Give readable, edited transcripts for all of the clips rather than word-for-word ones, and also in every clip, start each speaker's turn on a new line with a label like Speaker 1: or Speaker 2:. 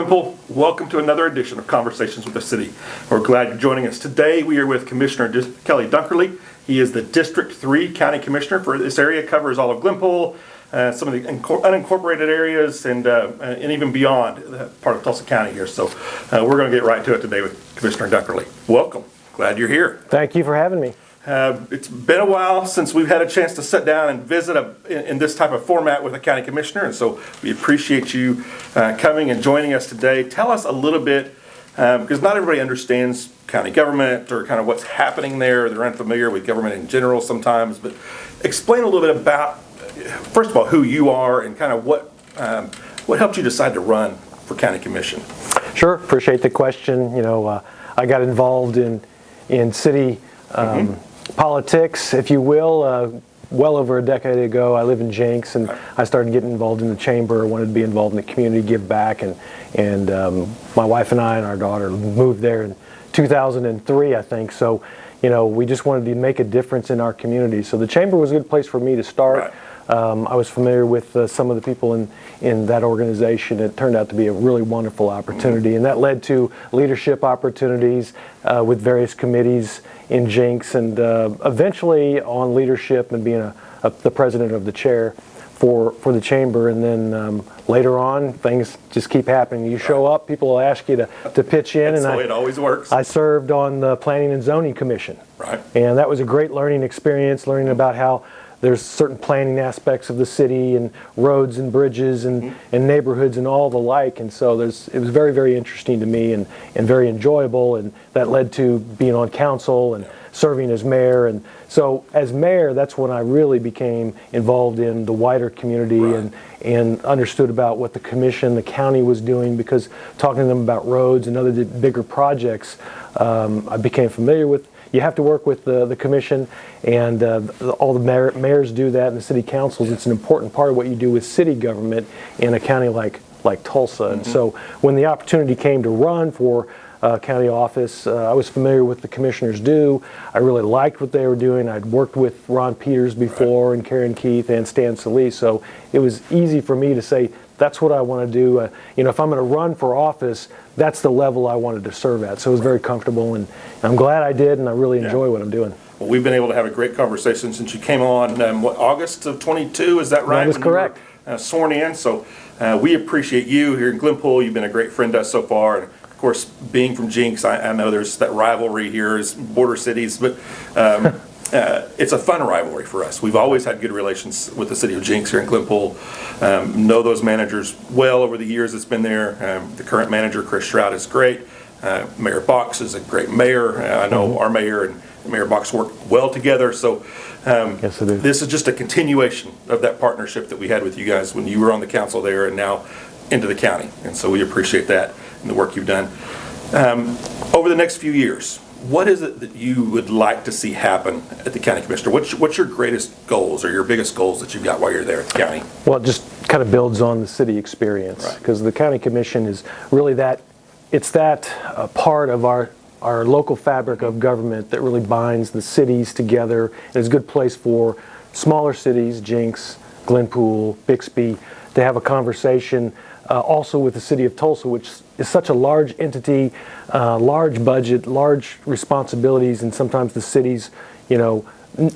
Speaker 1: Glenpool, welcome to another edition of Conversations with the City. We're glad you're joining us. Today we are with Commissioner Kelley Dunkerley. He is the District 3 County Commissioner for this area, covers all of Glenpool, some of the unincorporated areas, and even beyond part of Tulsa County here. So we're going to get right to it today with Commissioner Dunkerley. Welcome. Glad you're here.
Speaker 2: Thank you for having me.
Speaker 1: It's been a while since we've had a chance to sit down and visit in this type of format with a county commissioner, and so we appreciate you coming and joining us today. Tell us a little bit, because not everybody understands county government or kind of what's happening there. They're unfamiliar with government in general sometimes, but explain a little bit about, first of all, who you are and kind of what helped you decide to run for county commission.
Speaker 2: Sure, appreciate the question. You know, I got involved in city politics, if you will, well over a decade ago. I live in Jenks, and I started getting involved in the chamber. I wanted to be involved in the community, give back, and my wife and I and our daughter moved there in 2003, I think. So, you know, we just wanted to make a difference in our community. So the chamber was a good place for me to start.
Speaker 1: Right.
Speaker 2: I was familiar with some of the people in that organization. It turned out to be a really wonderful opportunity, and that led to leadership opportunities with various committees in Jenks, and eventually on leadership and being the president of the chair for the chamber. And then later on, things just keep happening. You show up, people will ask you to pitch in.
Speaker 1: That's the way it always works.
Speaker 2: I served on the Planning and Zoning Commission.
Speaker 1: Right.
Speaker 2: And that was a great learning experience, learning about how there's certain planning aspects of the city and roads and bridges and neighborhoods and all the like. And so it was very, very interesting to me and very enjoyable. And that led to being on council and serving as mayor. And so as mayor, that's when I really became involved in the wider community and understood about what the commission, the county was doing, because talking to them about roads and other bigger projects, I became familiar with. You have to work with the commission, and all the mayors do that, and the city councils. It's an important part of what you do with city government in a county like Tulsa. And so when the opportunity came to run for county office, I was familiar with the commissioners do. I really liked what they were doing. I'd worked with Ron Peters before, and Karen Keith and Stan Solis, so it was easy for me to say, that's what I want to do. You know, if I'm going to run for office, that's the level I wanted to serve at. So it was very comfortable, and I'm glad I did, and I really enjoy what I'm doing.
Speaker 1: Well, we've been able to have a great conversation since you came on, August of 22, is that right?
Speaker 2: That is correct.
Speaker 1: You were, sworn in, so we appreciate you here in Glenpool. You've been a great friend to us so far, and of course, being from Jenks, I know there's that rivalry here as border cities, but it's a fun rivalry for us. We've always had good relations with the city of Jenks here in Glenpool. Know those managers well over the years it's been there. The current manager, Chris Stroud, is great. Mayor Box is a great mayor. I know our mayor and Mayor Box work well together. So
Speaker 2: yes, it is.
Speaker 1: This is just a continuation of that partnership that we had with you guys when you were on the council there and now into the county. And so we appreciate that and the work you've done. Over the next few years, what is it that you would like to see happen at the county commissioner? What's your greatest goals or your biggest goals that you've got while you're there at the county?
Speaker 2: Well, it just kind of builds on the city experience, because the county commission is really that part of our local fabric of government that really binds the cities together. It's a good place for smaller cities, Jenks, Glenpool, Bixby, to have a conversation also with the city of Tulsa, which is such a large entity, large budget, large responsibilities, and sometimes the cities, you know,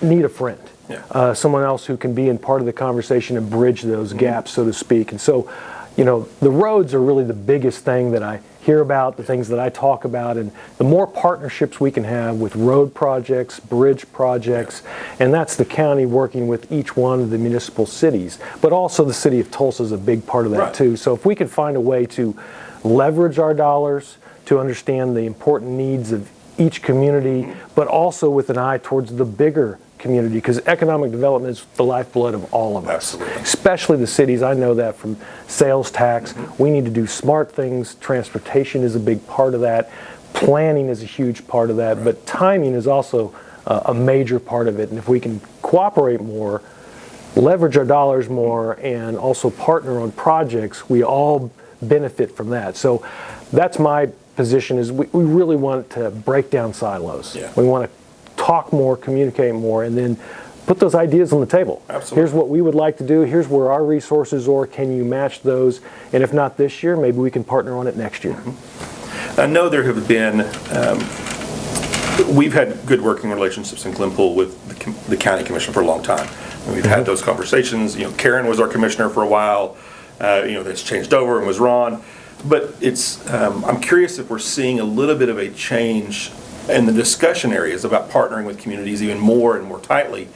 Speaker 2: need a friend. Yeah. Someone else who can be in part of the conversation and bridge those gaps, so to speak. And so, you know, the roads are really the biggest thing that I hear about, the things that I talk about, and the more partnerships we can have with road projects, bridge projects, and that's the county working with each one of the municipal cities. But also the city of Tulsa is a big part of that too. So if we can find a way to leverage our dollars to understand the important needs of each community, but also with an eye towards the bigger community, because economic development is the lifeblood of all of us.
Speaker 1: Absolutely.
Speaker 2: Especially the cities. I know that from sales tax. We need to do smart things. Transportation is a big part of that. Planning is a huge part of that, but timing is also a major part of it. And if we can cooperate more, leverage our dollars more, and also partner on projects, we all benefit from that. So that's my position, is we really want to break down silos.
Speaker 1: Yeah.
Speaker 2: We want to talk more, communicate more, and then put those ideas on the table.
Speaker 1: Absolutely.
Speaker 2: Here's what we would like to do. Here's where our resources are. Can you match those? And if not this year, maybe we can partner on it next year.
Speaker 1: Mm-hmm. I know there have been, we've had good working relationships in Glenpool with the county commission for a long time. And we've had those conversations. Karen was our commissioner for a while. That's changed over and was Ron. But I'm curious if we're seeing a little bit of a change in the discussion areas about partnering with communities even more and more tightly,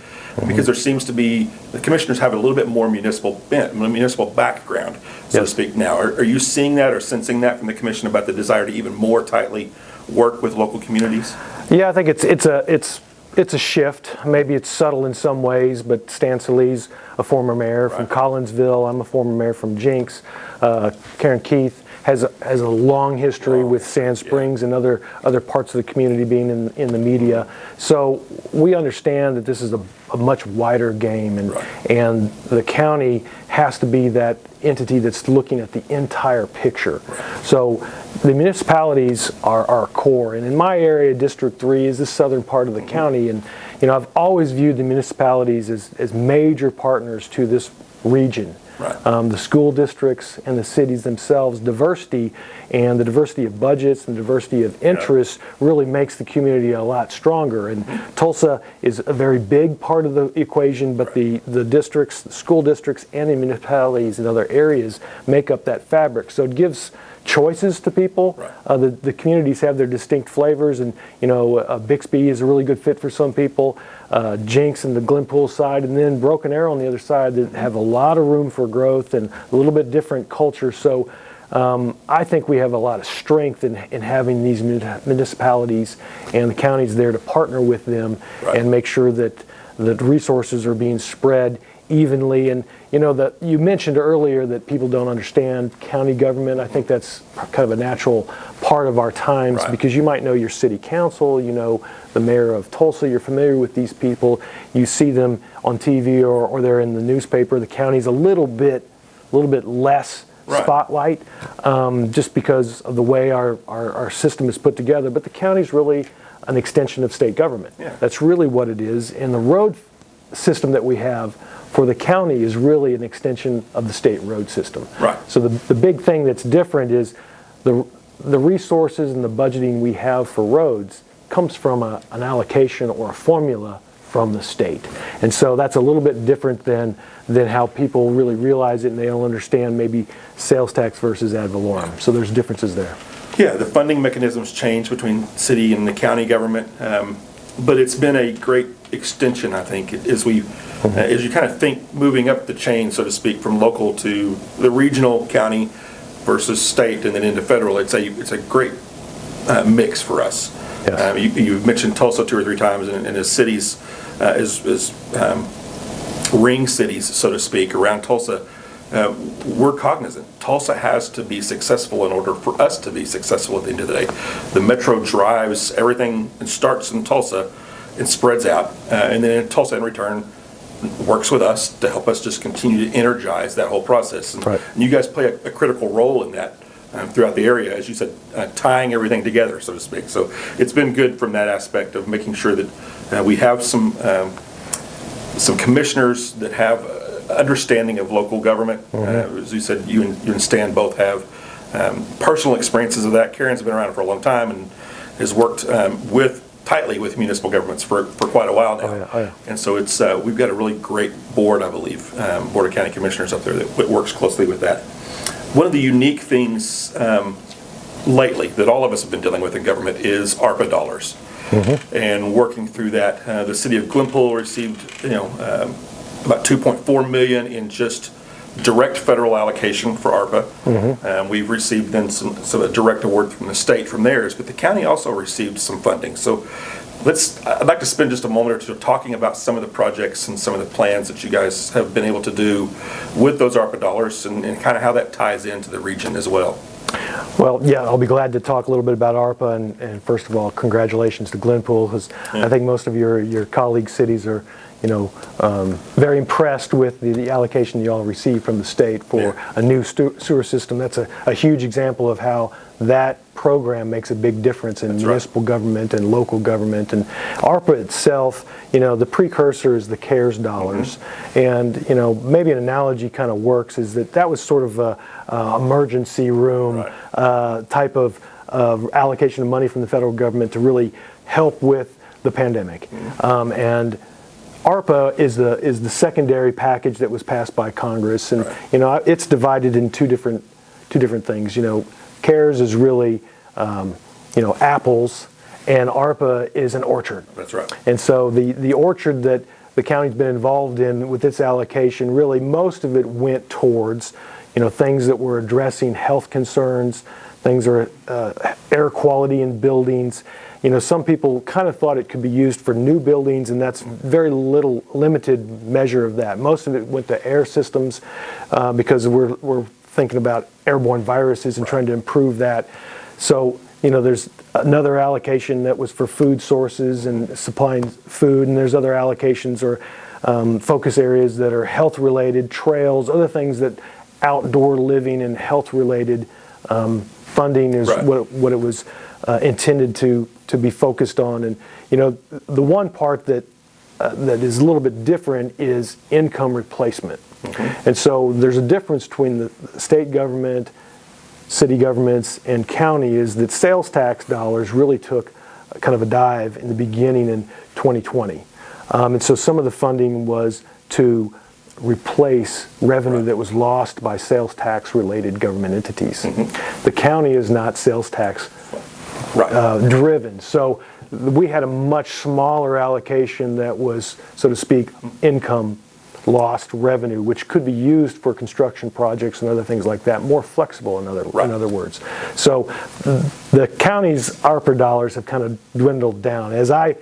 Speaker 1: because there seems to be, the commissioners have a little bit more municipal background, so to speak now. Are you seeing that or sensing that from the commission about the desire to even more tightly work with local communities?
Speaker 2: Yeah, I think it's a shift. Maybe it's subtle in some ways, but Stan Sallee's a former mayor from Collinsville. I'm a former mayor from Jinx. Karen Keith has a long history with Sand Springs and other parts of the community being in the media. So we understand that this is a much wider game, and the county has to be that entity that's looking at the entire picture. So the municipalities are our core, and in my area, District 3 is the southern part of the county, and I've always viewed the municipalities as major partners to this region. The school districts and the cities themselves, diversity and the diversity of budgets and the diversity of interests really makes the community a lot stronger. And Tulsa is a very big part of the equation, but the districts, the school districts, and the municipalities in other areas make up that fabric. So it gives choices to people. The communities have their distinct flavors, and Bixby is a really good fit for some people. Jinx and the Glenpool side, and then Broken Arrow on the other side that have a lot of room for growth and a little bit different culture. So I think we have a lot of strength in having these municipalities and the counties there to partner with them and make sure that the resources are being spread evenly. And that you mentioned earlier that people don't understand county government. I think that's kind of a natural part of our times, because you might know your city council, the mayor of Tulsa, you're familiar with these people, you see them on TV or they're in the newspaper. The county's a little bit less spotlight, just because of the way our system is put together. But the county's really an extension of state government. That's really what it is. And the road system that we have for the county is really an extension of the state road system. So the big thing that's different is the resources and the budgeting we have for roads comes from an allocation or a formula from the state. And so that's a little bit different than how people really realize it, and they don't understand maybe sales tax versus ad valorem. So there's differences there.
Speaker 1: Yeah, the funding mechanisms change between city and the county government, but it's been a great extension, I think, as you kind of think moving up the chain, so to speak, from local to the regional, county versus state, and then into federal. It's a great mix for us. You mentioned Tulsa 2 or 3 times, and as cities, as ring cities, so to speak, around Tulsa, we're cognizant. Tulsa has to be successful in order for us to be successful at the end of the day. The metro drives everything and starts in Tulsa and spreads out, and then Tulsa in return works with us to help us just continue to energize that whole process. And you guys play a critical role in that throughout the area, as you said, tying everything together, so to speak. So it's been good from that aspect of making sure that we have some commissioners that have understanding of local government. As you said, you and Stan both have personal experiences of that. Karen's been around for a long time and has worked tightly with municipal governments for quite a while now. And so we've got a really great board, I believe, Board of County Commissioners up there that works closely with that. One of the unique things lately that all of us have been dealing with in government is ARPA dollars. And working through that, the city of Glenpool received about $2.4 million in just direct federal allocation for ARPA. We've received then some direct award from the state from theirs, but the county also received some funding. So I'd like to spend just a moment or two talking about some of the projects and some of the plans that you guys have been able to do with those ARPA dollars and kind of how that ties into the region as well.
Speaker 2: Well, yeah, I'll be glad to talk a little bit about ARPA, and first of all, congratulations to Glenpool, because I think most of your colleague cities are very impressed with the allocation you all received from the state for a new sewer system. That's a huge example of how that program makes a big difference in municipal government and local government. And ARPA itself, the precursor is the CARES dollars. And, maybe an analogy kind of works is that was sort of a emergency room type of allocation of money from the federal government to really help with the pandemic. And ARPA is the secondary package that was passed by Congress, and it's divided in two different things. CARES is really apples, and ARPA is an orchard.
Speaker 1: That's right.
Speaker 2: And so the orchard that the county's been involved in with its allocation, really most of it went towards things that were addressing health concerns, things are air quality in buildings. Some people kind of thought it could be used for new buildings, and that's very limited measure of that. Most of it went to air systems because we're thinking about airborne viruses and trying to improve that. So, there's another allocation that was for food sources and supplying food, and there's other allocations or focus areas that are health-related, trails, other things that outdoor living and health-related funding is what it was intended to be focused on. And the one part that is a little bit different is income replacement. And so there's a difference between the state government, city governments, and county is that sales tax dollars really took kind of a dive in the beginning in 2020. And so some of the funding was to replace revenue that was lost by sales tax related government entities. The county is not sales tax driven. So we had a much smaller allocation that was, so to speak, income lost revenue, which could be used for construction projects and other things like that, more flexible in other words. So the county's ARPA dollars have kind of dwindled down. As I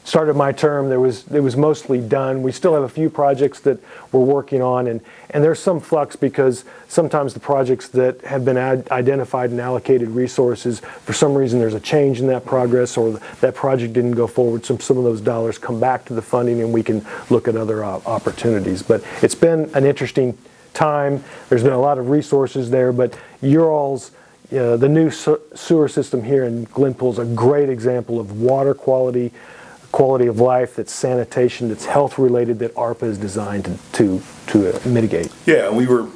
Speaker 2: started my term, it was mostly done. We still have a few projects that we're working on, and there's some flux because sometimes the projects that have been identified and allocated resources, for some reason there's a change in that progress or that project didn't go forward, so some of those dollars come back to the funding and we can look at other opportunities. But it's been an interesting time. There's been a lot of resources there, but your all's the new sewer system here in Glenpool is a great example of water quality of life, that's sanitation, that's health related, that ARPA is designed to mitigate.
Speaker 1: Yeah, we were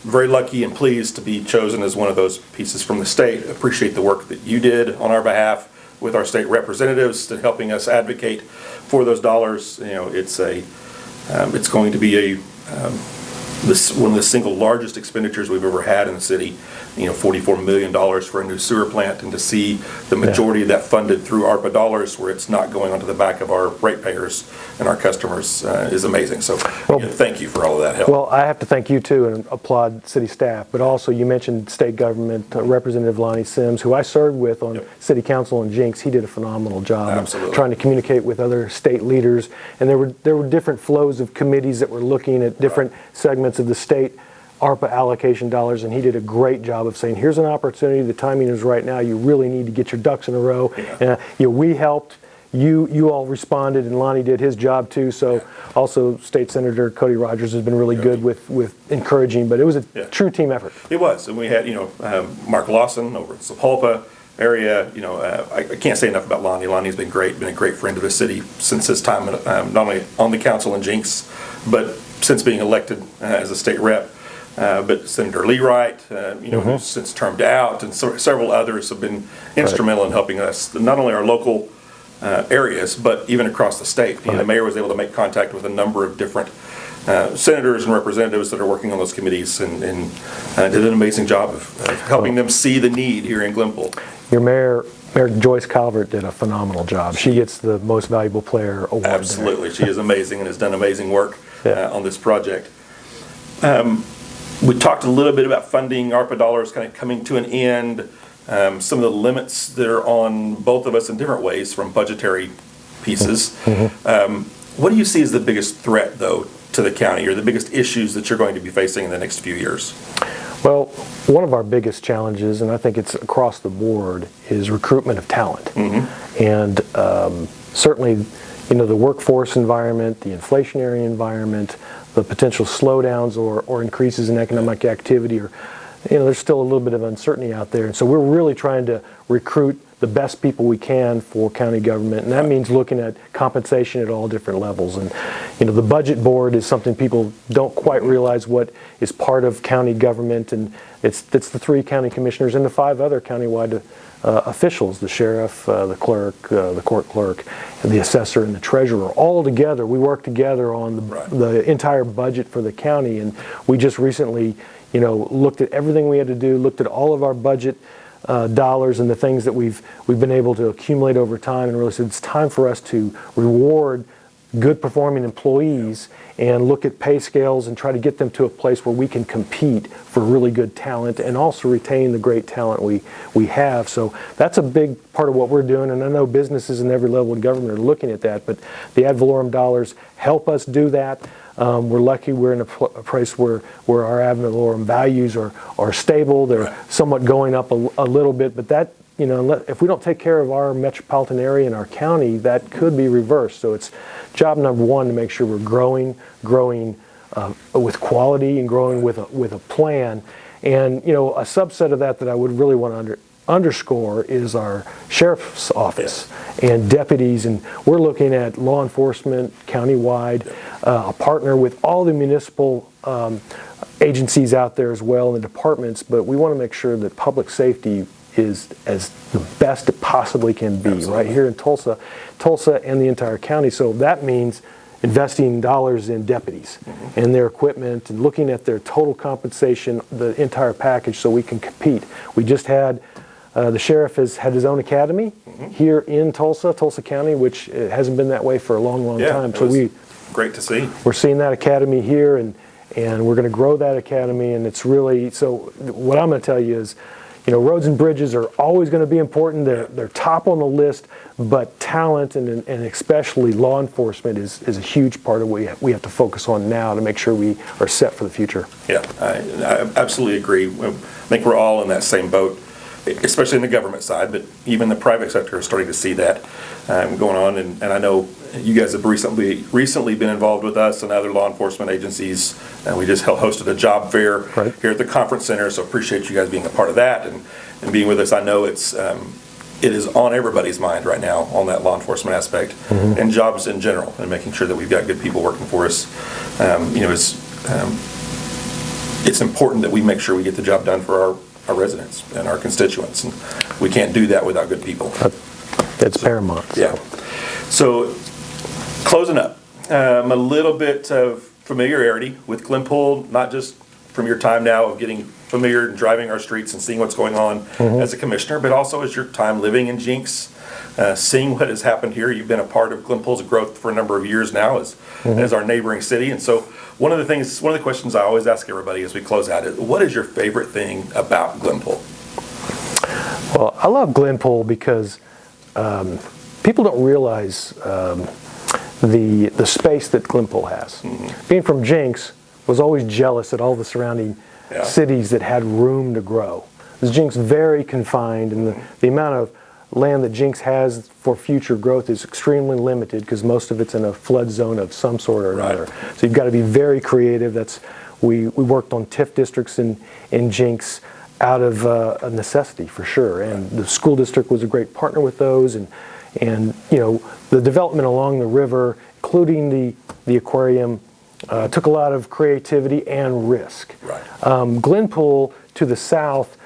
Speaker 1: very lucky and pleased to be chosen as one of those pieces from the state. Appreciate the work that you did on our behalf with our state representatives to helping us advocate for those dollars. It's going to be one of the single largest expenditures we've ever had in the city. $44 million for a new sewer plant, and to see the majority of that funded through ARPA dollars, where it's not going onto the back of our ratepayers and our customers, is amazing. So, thank you for all of that help.
Speaker 2: Well, I have to thank you too and applaud city staff. But also, you mentioned state government Representative Lonnie Sims, who I served with on city council in Jinx. He did a phenomenal job trying to communicate with other state leaders, and there were different flows of committees that were looking at different segments of the state ARPA allocation dollars, and he did a great job of saying, here's an opportunity, the timing is right now, you really need to get your ducks in a row. We helped, you all responded, and Lonnie did his job too. So also State Senator Cody Rogers has been really good with encouraging, but it was a true team effort.
Speaker 1: It was, and we had Mark Lawson over at Sapulpa area. I can't say enough about Lonnie. Lonnie's been great, been a great friend of the city since his time not only on the council in Jinx, but since being elected as a state rep. But Senator Lee Wright, who's since termed out, and several others have been instrumental in helping us, not only our local areas, but even across the state. The mayor was able to make contact with a number of different senators and representatives that are working on those committees, and did an amazing job of helping them see the need here in Glenpool.
Speaker 2: Your Mayor Joyce Calvert did a phenomenal job. She gets the Most Valuable Player award.
Speaker 1: Absolutely. She is amazing and has done amazing work on this project. We talked a little bit about funding, ARPA dollars kind of coming to an end, some of the limits that are on both of us in different ways from budgetary pieces. What do you see as the biggest threat, though, to the county, or the biggest issues that you're going to be facing in the next few years?
Speaker 2: Well, one of our biggest challenges, and I think it's across the board, is recruitment of talent. And certainly, the workforce environment, the inflationary environment, the potential slowdowns or increases in economic activity are there's still a little bit of uncertainty out there. And so we're really trying to recruit the best people we can for county government, and that means looking at compensation at all different levels. And the budget board is something people don't quite realize what is part of county government, and it's the 3 county commissioners and the 5 other countywide officials: the sheriff, the clerk, the court clerk, and the assessor and the treasurer. All together, we work together on the entire budget for the county. And we just recently, looked at everything we had to do, looked at all of our budget dollars and the things that we've been able to accumulate over time, and really said it's time for us to reward good performing employees and look at pay scales and try to get them to a place where we can compete for really good talent and also retain the great talent we have. So that's a big part of what we're doing, and I know businesses in every level of government are looking at that, but the ad valorem dollars help us do that. We're lucky we're in a place where our ad valorem values are stable. They're somewhat going up a little bit, but that, if we don't take care of our metropolitan area and our county, that could be reversed. So it's job number 1 to make sure we're growing with quality and growing with a plan. And a subset of that I would really want to underscore is our sheriff's office and deputies, and we're looking at law enforcement countywide, a partner with all the municipal agencies out there as well, and the departments, but we want to make sure that public safety is as the best it possibly can be. Absolutely. Right here in Tulsa and the entire county. So that means investing dollars in deputies and their equipment and looking at their total compensation, the entire package, so we can compete. We just had the sheriff has had his own academy here in Tulsa County, which hasn't been that way for a long time. So
Speaker 1: great to see.
Speaker 2: We're seeing that academy here, and we're going to grow that academy. And it's really, so what I'm going to tell you is, roads and bridges are always going to be important. They're top on the list, but talent and especially law enforcement is a huge part of what we have to focus on now to make sure we are set for the future.
Speaker 1: Yeah, I absolutely agree. I think we're all in that same boat, especially in the government side, but even the private sector is starting to see that going on. And I know you guys have recently been involved with us and other law enforcement agencies. And we just hosted a job fair here at the conference center, so appreciate you guys being a part of that and being with us. I know it is on everybody's mind right now on that law enforcement aspect and jobs in general, and making sure that we've got good people working for us. It's important that we make sure we get the job done for our residents and our constituents, and we can't do that without good people.
Speaker 2: That's paramount.
Speaker 1: Yeah. So closing up, a little bit of familiarity with Glenpool, not just from your time now of getting familiar and driving our streets and seeing what's going on as a commissioner, but also as your time living in Jinx, seeing what has happened here. You've been a part of Glenpool's growth for a number of years now as our neighboring city. And so one of the questions I always ask everybody as we close out is, what is your favorite thing about Glenpool?
Speaker 2: Well, I love Glenpool because people don't realize the space that Glenpool has. Being from Jinx, was always jealous at all the surrounding cities that had room to grow. Jinx very confined, and the amount of land that Jinx has for future growth is extremely limited because most of it's in a flood zone of some sort or another. So you've got to be very creative. We worked on TIF districts in Jinx out of a necessity for sure, and the school district was a great partner with those, and the development along the river, including the aquarium, took a lot of creativity and risk. Glenpool to the south,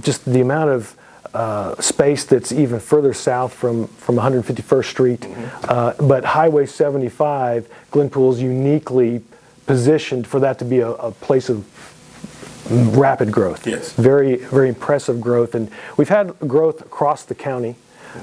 Speaker 2: just the amount of space that's even further south from 151st Street, but Highway 75, Glenpool is uniquely positioned for that to be a place of rapid growth.
Speaker 1: Yes.
Speaker 2: Very, very impressive growth, and we've had growth across the county.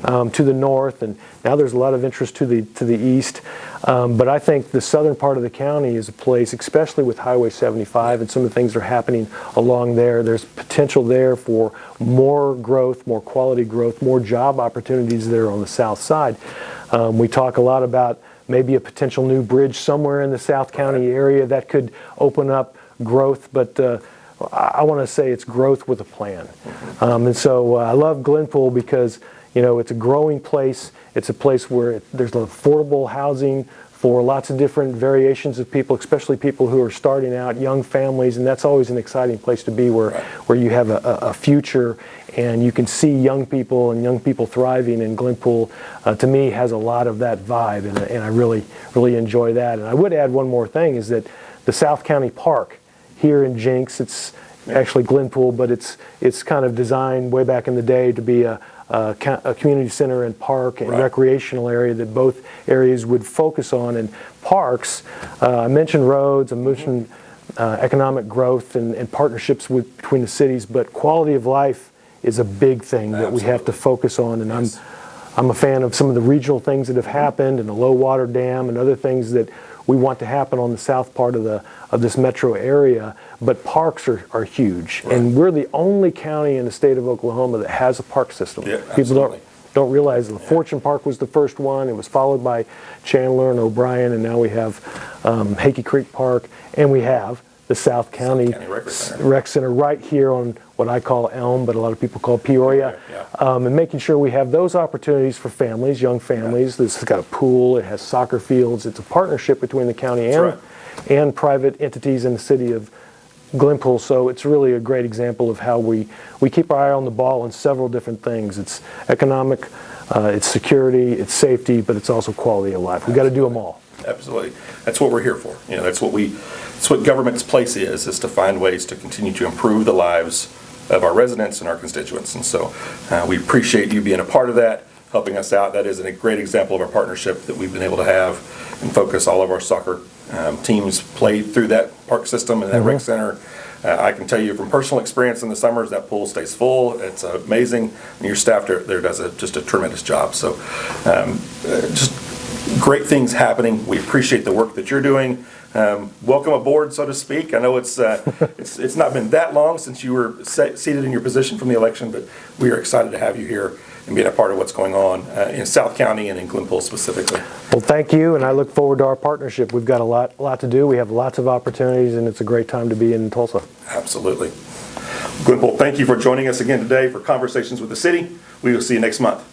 Speaker 2: To the north, and now there's a lot of interest to the east. But I think the southern part of the county is a place, especially with Highway 75 and some of the things that are happening along there. There's potential there for more growth, more quality growth, more job opportunities there on the south side. We talk a lot about maybe a potential new bridge somewhere in the South County area that could open up growth, but I want to say it's growth with a plan. And so I love Glenpool because it's a growing place. It's a place where there's affordable housing for lots of different variations of people, especially people who are starting out, young families, and that's always an exciting place to be where you have a future and you can see young people and young people thriving. And Glenpool, to me, has a lot of that vibe, and I really, really enjoy that. And I would add one more thing, is that the South County Park here in Jinx, it's actually Glenpool, but it's kind of designed way back in the day to be a community center and park and recreational area that both areas would focus on. And parks, I mentioned roads, I mentioned economic growth and partnerships between the cities, but quality of life is a big thing that we have to focus on. And I'm a fan of some of the regional things that have happened, and the low water dam and other things that we want to happen on the south part of this metro area. But parks are huge, and we're the only county in the state of Oklahoma that has a park system. People don't realize the Fortune Park was the first one. It was followed by Chandler and O'Brien, and now we have Hakey Creek Park, and we have the South County Rec Center right here on what I call Elm, but a lot of people call Peoria. And making sure we have those opportunities for families, young families. This has got a pool, it has soccer fields. It's a partnership between the county and private entities in the city of Glenpool. So it's really a great example of how we keep our eye on the ball on several different things. It's economic, it's security, it's safety, but it's also quality of life. We've got to do them all.
Speaker 1: Absolutely. That's what we're here for. That's what government's place is to find ways to continue to improve the lives of our residents and our constituents. And so we appreciate you being a part of that, helping us out. That is a great example of our partnership that we've been able to have and focus. All of our soccer teams play through that park system and that rec center. I can tell you from personal experience in the summers, that pool stays full. It's amazing. And your staff there does just a tremendous job. So just great things happening. We appreciate the work that you're doing. Welcome aboard, so to speak. I know it's not been that long since you were seated in your position from the election, but we are excited to have you here and being a part of what's going on in South County and in Glenpool specifically.
Speaker 2: Well, thank you, and I look forward to our partnership. We've got a lot to do. We have lots of opportunities, and it's a great time to be in Tulsa.
Speaker 1: Absolutely. Glenpool, thank you for joining us again today for Conversations with the City. We will see you next month.